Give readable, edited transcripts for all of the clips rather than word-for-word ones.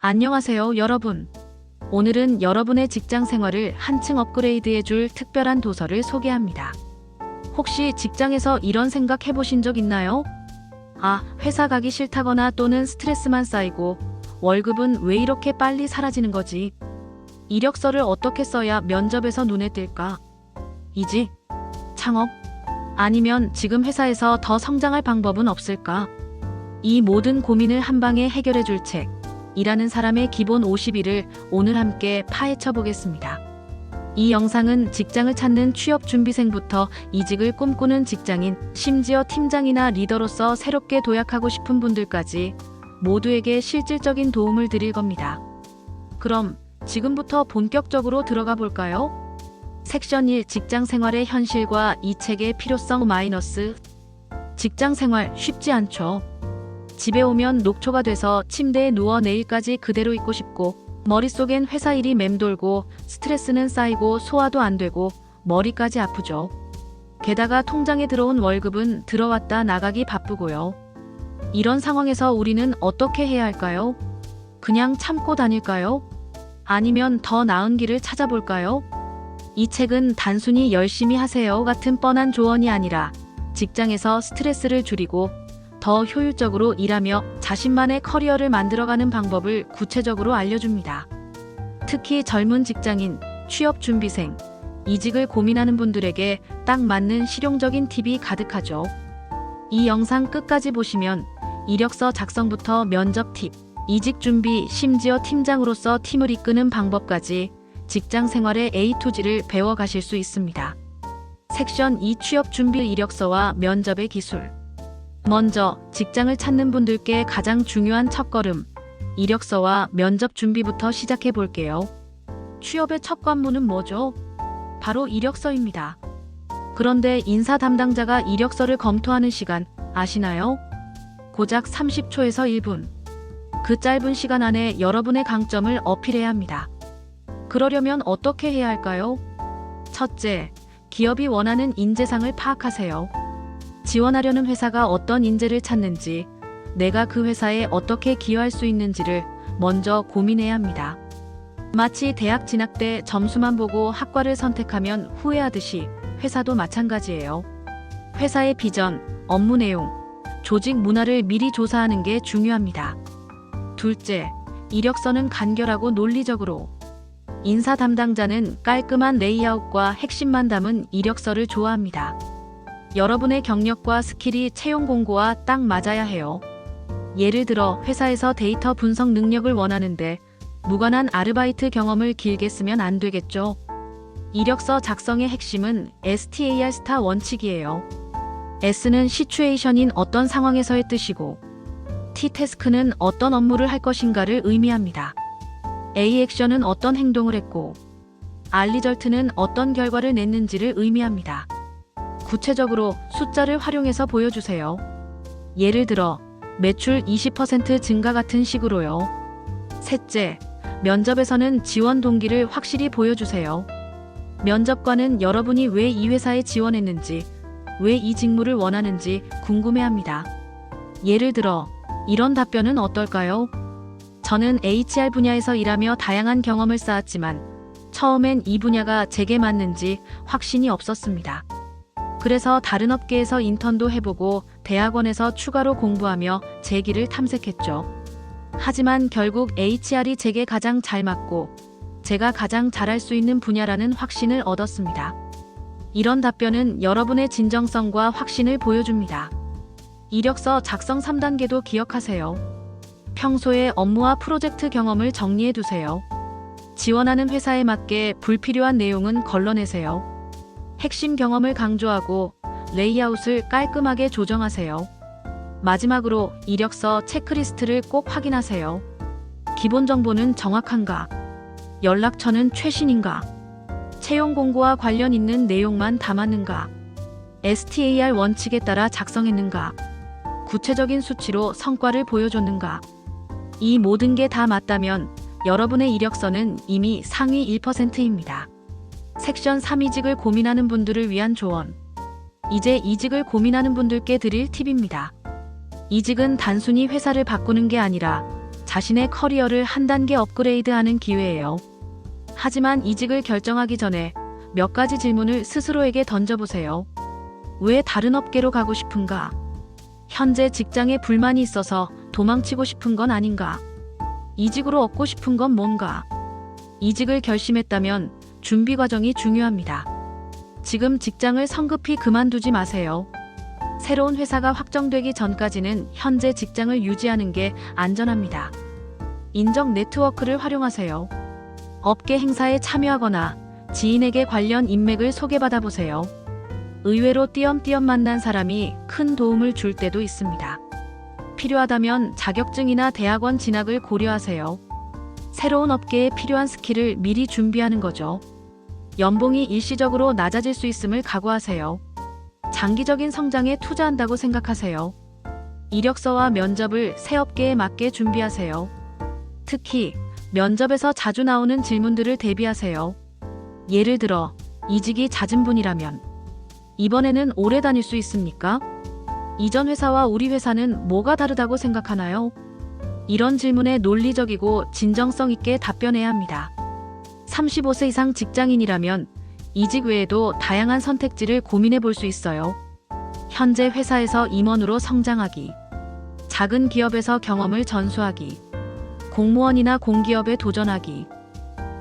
안녕하세요, 여러분. 오늘은 여러분의 직장 생활을 한층 업그레이드해 줄 특별한 도서를 소개합니다. 혹시 직장에서 이런 생각 해보신 적 있나요? 아, 회사 가기 싫다거나 또는 스트레스만 쌓이고 월급은 왜 이렇게 빨리 사라지는 거지? 이력서를 어떻게 써야 면접에서 눈에 띌까? 이직? 창업? 아니면 지금 회사에서 더 성장할 방법은 없을까? 이 모든 고민을 한 방에 해결해 줄 책, 일하는 사람의 기본 50일을 오늘 함께 파헤쳐 보겠습니다. 이 영상은 직장을 찾는 취업 준비생부터 이직을 꿈꾸는 직장인, 심지어 팀장이나 리더로서 새롭게 도약하고 싶은 분들까지 모두에게 실질적인 도움을 드릴 겁니다. 그럼 지금부터 본격적으로 들어가 볼까요? 섹션 1, 직장 생활의 현실과 이 책의 필요성 마이너스. 직장 생활 쉽지 않죠. 집에 오면 녹초가 돼서 침대에 누워 내일까지 그대로 있고 싶고, 머릿속엔 회사 일이 맴돌고 스트레스는 쌓이고 소화도 안 되고 머리까지 아프죠. 게다가 통장에 들어온 월급은 들어왔다 나가기 바쁘고요. 이런 상황에서 우리는 어떻게 해야 할까요? 그냥 참고 다닐까요? 아니면 더 나은 길을 찾아볼까요? 이 책은 단순히 열심히 하세요 같은 뻔한 조언이 아니라 직장에서 스트레스를 줄이고 더 효율적으로 일하며 자신만의 커리어를 만들어가는 방법을 구체적으로 알려줍니다. 특히 젊은 직장인, 취업 준비생, 이직을 고민하는 분들에게 딱 맞는 실용적인 팁이 가득하죠. 이 영상 끝까지 보시면 이력서 작성부터 면접 팁, 이직 준비, 심지어 팀장으로서 팀을 이끄는 방법까지 직장 생활의 A to G를 배워가실 수 있습니다. 섹션 2, 취업 준비 이력서와 면접의 기술. 먼저 직장을 찾는 분들께 가장 중요한 첫걸음, 이력서와 면접 준비부터 시작해 볼게요. 취업의 첫 관문은 뭐죠? 바로 이력서입니다. 그런데 인사 담당자가 이력서를 검토하는 시간 아시나요? 고작 30초에서 1분. 그 짧은 시간 안에 여러분의 강점을 어필해야 합니다. 그러려면 어떻게 해야 할까요? 첫째, 기업이 원하는 인재상을 파악하세요. 지원하려는 회사가 어떤 인재를 찾는지, 내가 그 회사에 어떻게 기여할 수 있는지를 먼저 고민해야 합니다. 마치 대학 진학 때 점수만 보고 학과를 선택하면 후회하듯이 회사도 마찬가지예요. 회사의 비전, 업무 내용, 조직 문화를 미리 조사하는 게 중요합니다. 둘째, 이력서는 간결하고 논리적으로. 인사 담당자는 깔끔한 레이아웃과 핵심만 담은 이력서를 좋아합니다. 여러분의 경력과 스킬이 채용 공고와 딱 맞아야 해요. 예를 들어 회사에서 데이터 분석 능력을 원하는데 무관한 아르바이트 경험을 길게 쓰면 안 되겠죠. 이력서 작성의 핵심은 STAR 스타 원칙이에요. S는 시츄에이션인 어떤 상황에서의 뜻이고, T 태스크는 어떤 업무를 할 것인가를 의미합니다. A 액션은 어떤 행동을 했고, R 리절트는 어떤 결과를 냈는지를 의미합니다. 구체적으로 숫자를 활용해서 보여주세요. 예를 들어 매출 20% 증가 같은 식으로요. 셋째, 면접에서는 지원 동기를 확실히 보여주세요. 면접관은 여러분이 왜 이 회사에 지원했는지, 왜 이 직무를 원하는지 궁금해합니다. 예를 들어 이런 답변은 어떨까요? 저는 HR 분야에서 일하며 다양한 경험을 쌓았지만 처음엔 이 분야가 제게 맞는지 확신이 없었습니다. 그래서 다른 업계에서 인턴도 해보고 대학원에서 추가로 공부하며 제 길을 탐색했죠. 하지만 결국 HR이 제게 가장 잘 맞고 제가 가장 잘할 수 있는 분야라는 확신을 얻었습니다. 이런 답변은 여러분의 진정성과 확신을 보여줍니다. 이력서 작성 3단계도 기억하세요. 평소의 업무와 프로젝트 경험을 정리해두세요. 지원하는 회사에 맞게 불필요한 내용은 걸러내세요. 핵심 경험을 강조하고 레이아웃을 깔끔하게 조정하세요. 마지막으로 이력서 체크리스트를 꼭 확인하세요. 기본 정보는 정확한가? 연락처는 최신인가? 채용 공고와 관련 있는 내용만 담았는가? STAR 원칙에 따라 작성했는가? 구체적인 수치로 성과를 보여줬는가? 이 모든 게 다 맞다면 여러분의 이력서는 이미 상위 1%입니다. 섹션 3, 이직을 고민하는 분들을 위한 조언. 이제 이직을 고민하는 분들께 드릴 팁입니다. 이직은 단순히 회사를 바꾸는 게 아니라 자신의 커리어를 한 단계 업그레이드하는 기회예요. 하지만 이직을 결정하기 전에 몇 가지 질문을 스스로에게 던져보세요. 왜 다른 업계로 가고 싶은가? 현재 직장에 불만이 있어서 도망치고 싶은 건 아닌가? 이직으로 얻고 싶은 건 뭔가? 이직을 결심했다면 준비 과정이 중요합니다. 지금 직장을 성급히 그만두지 마세요. 새로운 회사가 확정되기 전까지는 현재 직장을 유지하는 게 안전합니다. 인적 네트워크를 활용하세요. 업계 행사에 참여하거나 지인에게 관련 인맥을 소개받아 보세요. 의외로 띄엄띄엄 만난 사람이 큰 도움을 줄 때도 있습니다. 필요하다면 자격증이나 대학원 진학을 고려하세요. 새로운 업계에 필요한 스킬을 미리 준비하는 거죠. 연봉이 일시적으로 낮아질 수 있음을 각오하세요. 장기적인 성장에 투자한다고 생각하세요. 이력서와 면접을 새 업계에 맞게 준비하세요. 특히 면접에서 자주 나오는 질문들을 대비하세요. 예를 들어, 이직이 잦은 분이라면 이번에는 오래 다닐 수 있습니까? 이전 회사와 우리 회사는 뭐가 다르다고 생각하나요? 이런 질문에 논리적이고 진정성 있게 답변해야 합니다. 35세 이상 직장인이라면 이직 외에도 다양한 선택지를 고민해 볼 수 있어요. 현재 회사에서 임원으로 성장하기, 작은 기업에서 경험을 전수하기, 공무원이나 공기업에 도전하기,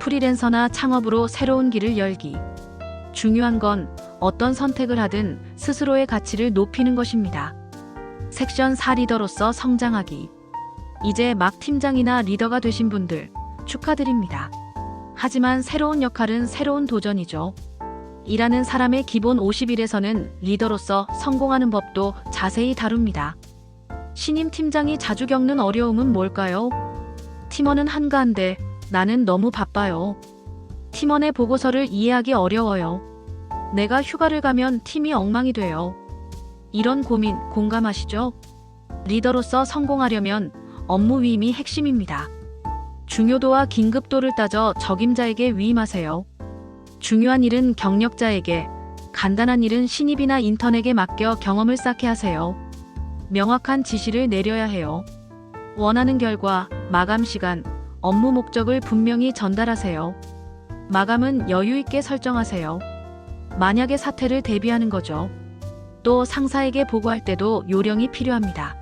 프리랜서나 창업으로 새로운 길을 열기. 중요한 건 어떤 선택을 하든 스스로의 가치를 높이는 것입니다. 섹션 4 리더로서 성장하기. 이제 막 팀장이나 리더가 되신 분들 축하드립니다. 하지만 새로운 역할은 새로운 도전이죠. 일하는 사람의 기본 50일에서는 리더로서 성공하는 법도 자세히 다룹니다. 신임 팀장이 자주 겪는 어려움은 뭘까요? 팀원은 한가한데 나는 너무 바빠요. 팀원의 보고서를 이해하기 어려워요. 내가 휴가를 가면 팀이 엉망이 돼요. 이런 고민 공감하시죠? 리더로서 성공하려면 업무 위임이 핵심입니다. 중요도와 긴급도를 따져 적임자에게 위임하세요. 중요한 일은 경력자에게, 간단한 일은 신입이나 인턴에게 맡겨 경험을 쌓게 하세요. 명확한 지시를 내려야 해요. 원하는 결과, 마감 시간, 업무 목적을 분명히 전달하세요. 마감은 여유 있게 설정하세요. 만약의 사태를 대비하는 거죠. 또 상사에게 보고할 때도 요령이 필요합니다.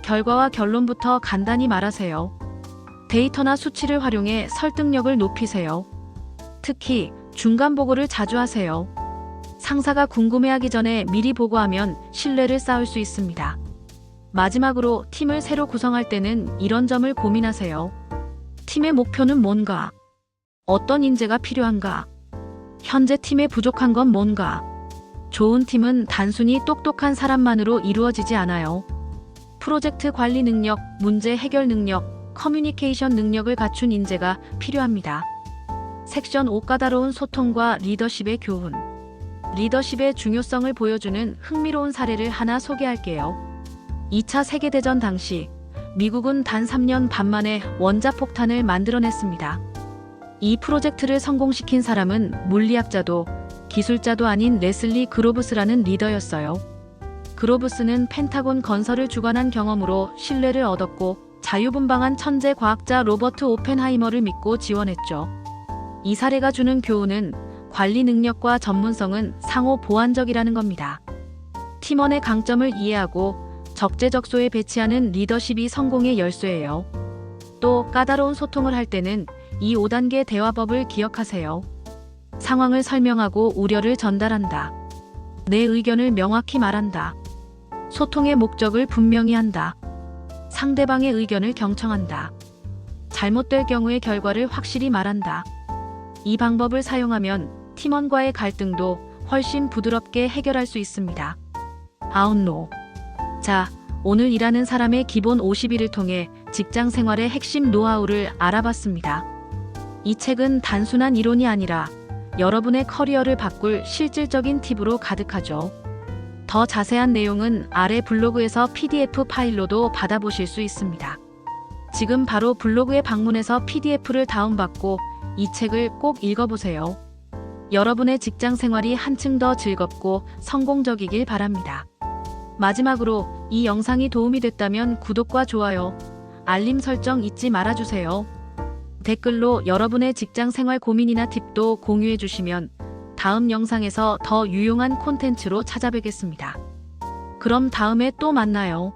결과와 결론부터 간단히 말하세요. 데이터나 수치를 활용해 설득력을 높이세요. 특히 중간 보고를 자주 하세요. 상사가 궁금해하기 전에 미리 보고하면 신뢰를 쌓을 수 있습니다. 마지막으로 팀을 새로 구성할 때는 이런 점을 고민하세요. 팀의 목표는 뭔가? 어떤 인재가 필요한가? 현재 팀에 부족한 건 뭔가? 좋은 팀은 단순히 똑똑한 사람만으로 이루어지지 않아요. 프로젝트 관리 능력, 문제 해결 능력, 커뮤니케이션 능력을 갖춘 인재가 필요합니다. 섹션 5 까다로운 소통과 리더십의 교훈. 리더십의 중요성을 보여주는 흥미로운 사례를 하나 소개할게요. 2차 세계대전 당시 미국은 단 3년 반 만에 원자폭탄을 만들어냈습니다. 이 프로젝트를 성공시킨 사람은 물리학자도 기술자도 아닌 레슬리 그로브스라는 리더였어요. 그로브스는 펜타곤 건설을 주관한 경험으로 신뢰를 얻었고 자유분방한 천재 과학자 로버트 오펜하이머를 믿고 지원했죠. 이 사례가 주는 교훈은 관리 능력과 전문성은 상호 보완적이라는 겁니다. 팀원의 강점을 이해하고 적재적소에 배치하는 리더십이 성공의 열쇠예요. 또 까다로운 소통을 할 때는 이 5단계 대화법을 기억하세요. 상황을 설명하고 우려를 전달한다. 내 의견을 명확히 말한다. 소통의 목적을 분명히 한다. 상대방의 의견을 경청한다. 잘못될 경우의 결과를 확실히 말한다. 이 방법을 사용하면 팀원과의 갈등도 훨씬 부드럽게 해결할 수 있습니다. 아웃로. 자, 오늘 일하는 사람의 기본 50일을 통해 직장 생활의 핵심 노하우를 알아봤습니다. 이 책은 단순한 이론이 아니라 여러분의 커리어를 바꿀 실질적인 팁으로 가득하죠. 더 자세한 내용은 아래 블로그에서 PDF 파일로도 받아보실 수 있습니다. 지금 바로 블로그에 방문해서 PDF를 다운받고 이 책을 꼭 읽어보세요. 여러분의 직장 생활이 한층 더 즐겁고 성공적이길 바랍니다. 마지막으로 이 영상이 도움이 됐다면 구독과 좋아요, 알림 설정 잊지 말아주세요. 댓글로 여러분의 직장 생활 고민이나 팁도 공유해 주시면 다음 영상에서 더 유용한 콘텐츠로 찾아뵙겠습니다. 그럼 다음에 또 만나요.